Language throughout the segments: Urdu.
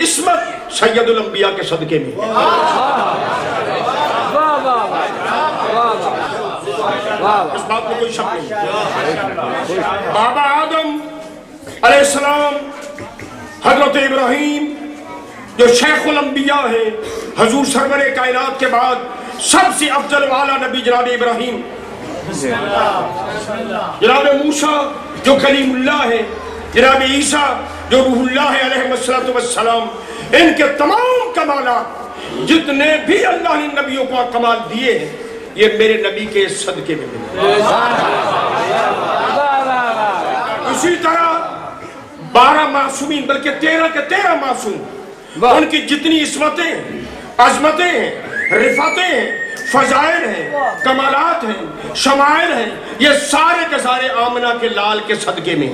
عصمت سید الانبیاء کے صدقے میں۔ اس بات میں کوئی شک نہیں۔ بابا آدم علیہ السلام، حضرت ابراہیم جو شیخ الانبیاء ہے، حضور سرور کائنات کے بعد سب سے افضل و اعلیٰ نبی جناب ابراہیم، جناب موسیٰ جو کلیم اللہ ہے، جناب عیسیٰ جو روح اللہ ہے علیہ السلام، ان کے تمام کمالات جتنے بھی اللہ نے نبیوں کو کمال دیے ہیں یہ میرے نبی کے صدقے میں ملے۔ اسی طرح 12 معصومین بلکہ 13 کے 13 معصوم، ان کی جتنی عصمتیں ہیں، عظمتیں ہیں، رفعتیں ہیں، فضائل ہیں، کمالات ہیں، شمائل ہیں، یہ سارے کے سارے آمنہ کے لال کے صدقے میں۔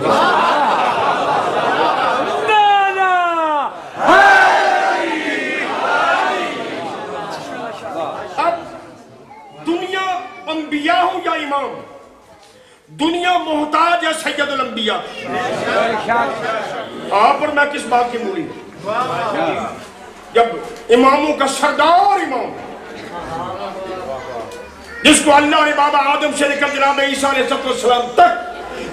اب دنیا انبیاء ہوں یا امام، دنیا محتاج ہے سید الانبیاء۔ آپ اور میں کس بات کی مولی؟ جب اماموں کا سردار امام جس کو اللہ نے بابا آدم سے لے کر جناب عیسیٰ علیہ السلام تک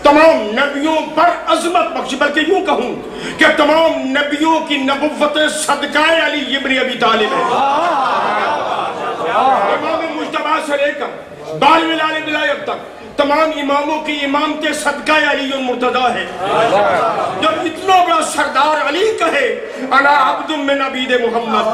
تمام نبیوں پر عظمت بخشی، بلکہ یوں کہوں کہ تمام نبیوں کی نبوت صدقہ علی ابن ابی طالب ہے۔ امام مجتبیٰ سے لے کر بالغ العالم ولایت تک تمام اماموں کی امامت صدقہ علی مرتضیٰ ہے۔ جب اتنا بڑا سردار علی کہے انا عبد من عبید محمد،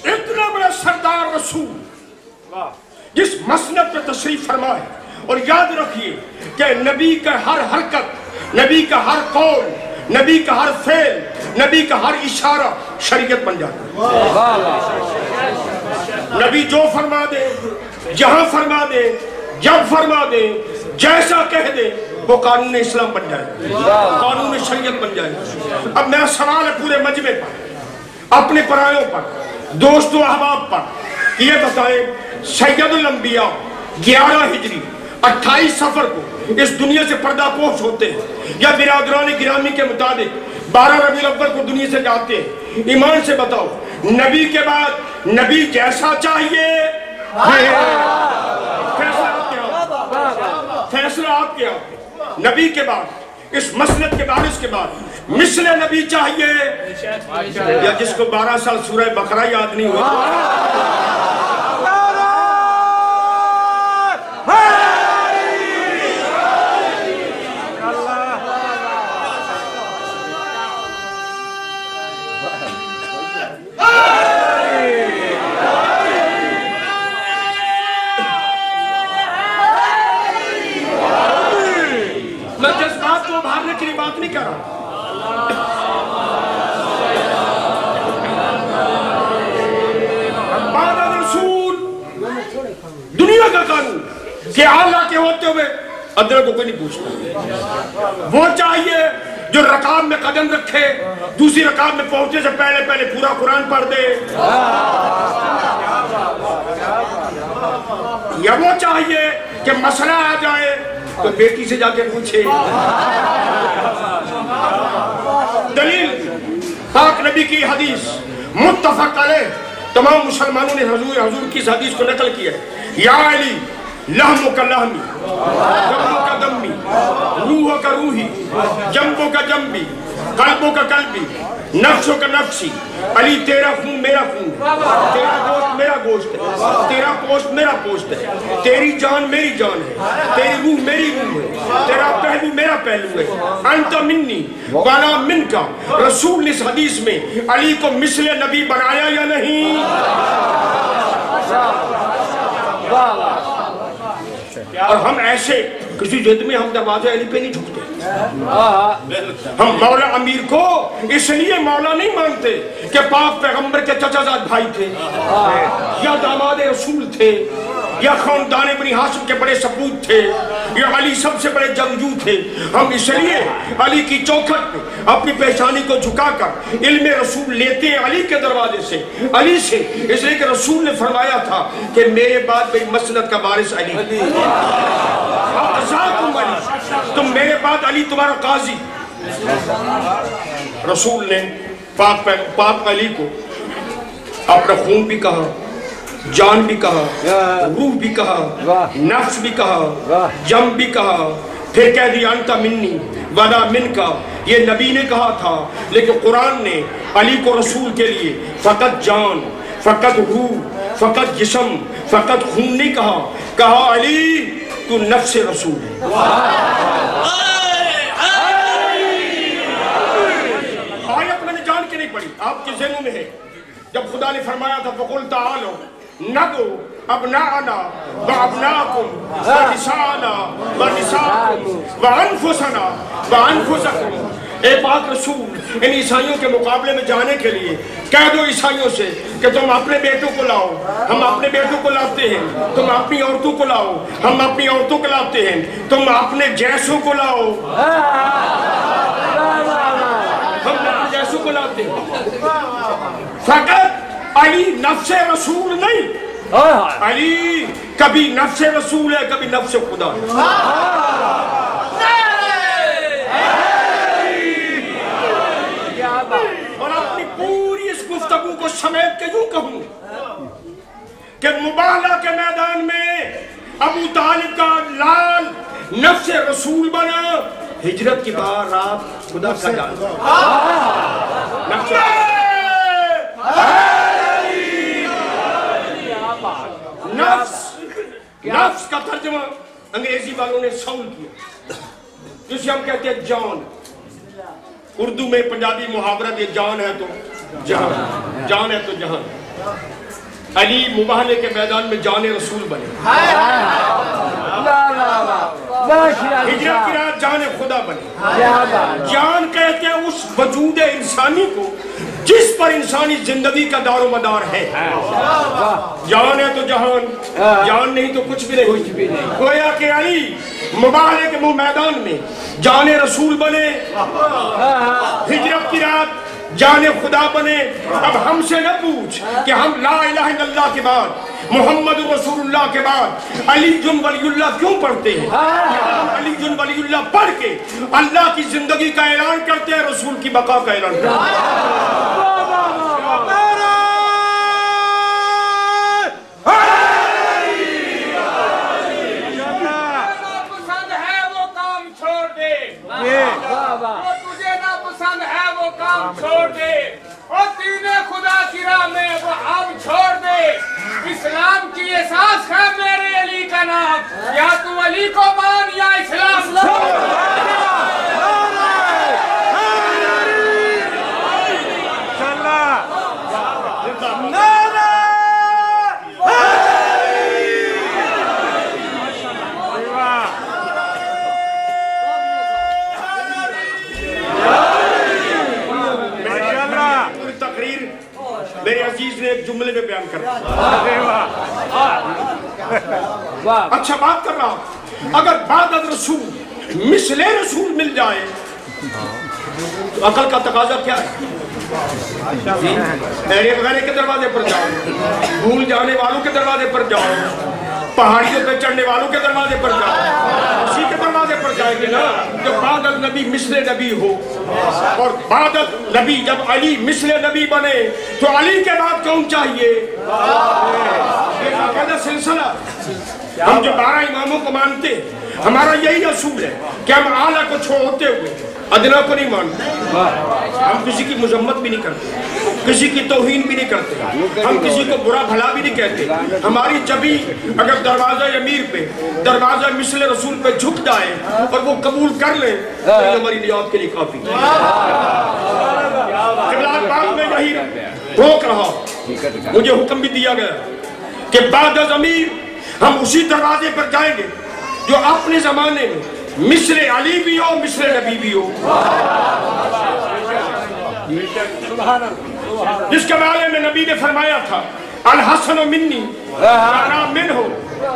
اتنا بڑا سردار رسول جس مسند پر تشریف فرمائے، اور یاد رکھیے کہ نبی کا ہر حرکت، نبی کا ہر قول، نبی کا ہر فعل، نبی کا ہر اشارہ شریعت بن جاتا ہے۔ نبی جو فرما دے، جہاں فرما دے، جب فرما دے، جیسا کہہ دے، وہ قانون اسلام بن جائے، قانون شریعت بن جائے۔ اب میرا سوال ہے پورے مجمع پر، اپنے پرایوں پر، دوست و احباب پر، یہ بتائیں سید الانبیاء 11 ہجری 28 سفر کو اس دنیا سے پردہ پوش ہوتے ہیں، یا برادران گرامی کے مطابق 12 ربیع الاول کو دنیا سے جاتے ہیں۔ ایمان سے بتاؤ نبی کے بعد نبی جیسا چاہیے، فیصلہ آپ کے آپ، نبی کے بعد اس مسند کے بارش کے بعد مثل نبی چاہیے، یا جس کو 12 سال سورہ بقرہ یاد نہیں ہوئی؟ میں جذبات کو ابھارنے کے لیے بات نہیں کر رہا، بعد رسول دنیا کا قانون کہ اللہ کے ہوتے ہوئے ادھر کو کوئی نہیں پوچھتا۔ وہ چاہیے جو رکعت میں قدم رکھے، دوسری رکعت میں پہنچنے سے پہلے پورا قرآن پڑھ دے، یا وہ چاہیے کہ مسئلہ آ جائے تو بیٹی سے جا کے پوچھے۔ دلیل پاک نبی کی حدیث متفق علیہ، تمام مسلمانوں نے حضور کی اس حدیث کو نقل کیا ہے۔ یا علی لحمو کا لحمی، دمو کا دمی، روحو کا روحی، جنبو کا جنبی، قلبو کا قلبی، نفسو کا نفسی، علی تیرا خون میرا خون ہے، تیرا گوشت میرا گوشت ہے، تیرا پوشت میرا پوشت ہے، تیری جان میری جان ہے، تیری روح میری روح ہے، تیرا پہلو میرا پہلو ہے، انت منی وانا من کا۔ رسول نے اس حدیث میں علی کو مثل نبی بنایا یا نہیں؟ اور ہم ایسے کسی جد میں ہم دروازہ علی پہ نہیں جھکتے، ہم مولا امیر کو اس لیے مولا نہیں مانتے کہ پاک پیغمبر کے چچا زاد بھائی تھے یا داماد رسول تھے یا خاندان بنی ہاشم کے بڑے سپوت تھے، یا علی سب سے بڑے جنگجو تھے. ہم اس لیے علی کی چوکھٹ پہ اپنی پیشانی کو جھکا کر علم رسول لیتے ہیں علی کے دروازے سے، علی سے، اس لیے کہ رسول نے فرمایا تھا کہ میرے بعد میری مسند کا وارث علی، تم میرے بعد علی تمہارا قاضی. رسول نے پاک علی کو اپنا خون بھی کہا، جان بھی کہا، روح بھی کہا، نفس بھی کہا، جم بھی کہا، پھر کہہ دیا انتا منی ولا من کا. یہ نبی نے کہا تھا، لیکن قرآن نے علی کو رسول کے لیے فقط جان، فقط روح، فقط جسم، فقط خون نہیں کہا. کہا علی تو نفس رسول ہے. آیت میں نے جان کے نہیں پڑھی، آپ کے ذہنوں میں ہے. جب خدا نے فرمایا تھا فَقُلْ تَعَالَوْا نَدْعُوا أَبْنَاءَنَا وَأَبْنَاءَكُمْ وَنِسَاءَنَا وَنِسَاءَكُمْ وَأَنفُسَنَا وَأَنفُسَكُمْ. اے پاک رسول ان عیسائیوں کے مقابلے میں جانے کے لیے کہہ دو عیسائیوں سے کہ تم اپنے بیٹوں کو لاؤ، ہم اپنے بیٹوں کو لاتے ہیں. تم اپنی عورتوں کو لاؤ، ہم اپنی عورتوں کو لاتے ہیں. تم اپنے جیسوں کو لاؤ، ہم اپنے جیسوں کو لاتے ہیں. فقط علی نفس رسول نہیں، علی کبھی نفس رسول ہے، کبھی نفس خدا ہے. اور اپنی پوری اس گفتگو کو سمیٹ کے یوں کہوں کہ مباہلہ کے میدان میں ابو طالب کا لال نفس رسول بنا. ہجرت کی بار رات خدا کا جانا. نفس کا ترجمہ انگریزی والوں نے سول کیا، جسے ہم کہتے ہیں جان. اردو میں پنجابی محاورت یہ جان ہے تو جہان، جان ہے تو جہان. علی مباہلے کے میدان میں جان رسول بنے، ہجرت کی رات جان خدا بنے. جان کہتے ہیں اس وجود انسانی کو جس پر انسانی زندگی کا دار و مدار ہے. جان ہے تو جہان، جان نہیں تو کچھ بھی نہیں. گویا کہ علی مباہلے کے میدان میں جان رسول بنے، ہجرت کی رات جان خدا بنے. اب ہم سے نہ پوچھ کہ ہم لا الہ الا اللہ کے بعد، محمد رسول اللہ کے بعد علی جن ولی اللہ کیوں پڑھتے ہیں. علی جن ولی اللہ پڑھ کے اللہ کی زندگی کا اعلان کرتے ہیں، رسول کی بقا کا اعلان کرتے ہیں. چھوڑ دے اور دین خدا کی راہ میں وہ اب چھوڑ دے. اسلام کی احساس ہے میرے علی کا نام، یا تو علی کو مان یا اسلام. میرے عزیز نے ایک جملے میں بیان کر اچھا بات کر رہا ہوں. اگر بعد از رسول مثل رسول مل جائے تو عقل کا تقاضا کیا ہے؟ ایرے وغیرہ کے دروازے پر جاؤ، بھول جانے والوں کے دروازے پر جاؤ، پہاڑیوں پہ چڑھنے والوں کے دروازے پر جاؤ. اسی کے دروازے پر جائیں گے نا جو بعد از نبی مثل نبی ہو. اور بعد از نبی جب علی مثل نبی بنے تو علی کے بعد کون چاہیے؟ یہ باقاعدہ سلسلہ. ہم جو 12 اماموں کو مانتے ہیں، ہمارا یہی اصول ہے کہ ہم اعلیٰ کو چھوڑتے ہوئے ادنا کو نہیں مانتے. ہم کسی کی مذمت بھی نہیں کرتے، کسی کی توہین بھی نہیں کرتے، ہم کسی کو برا بھلا بھی نہیں کہتے. ہماری جبھی اگر دروازہ امیر پہ، دروازہ مثل رسول پہ جھک جائے اور وہ قبول کر لیں تو ہماری نیات کے لیے کافی. قبلہ پاک میں یہی روک رہا، مجھے حکم بھی دیا گیا کہ بعد از امیر ہم اسی دروازے پر جائیں گے جو اپنے زمانے میں مثل علی بھی ہو، مثل نبی بھی ہو. جس کے بارے میں نبی نے فرمایا تھا الحسن منی وانا منہ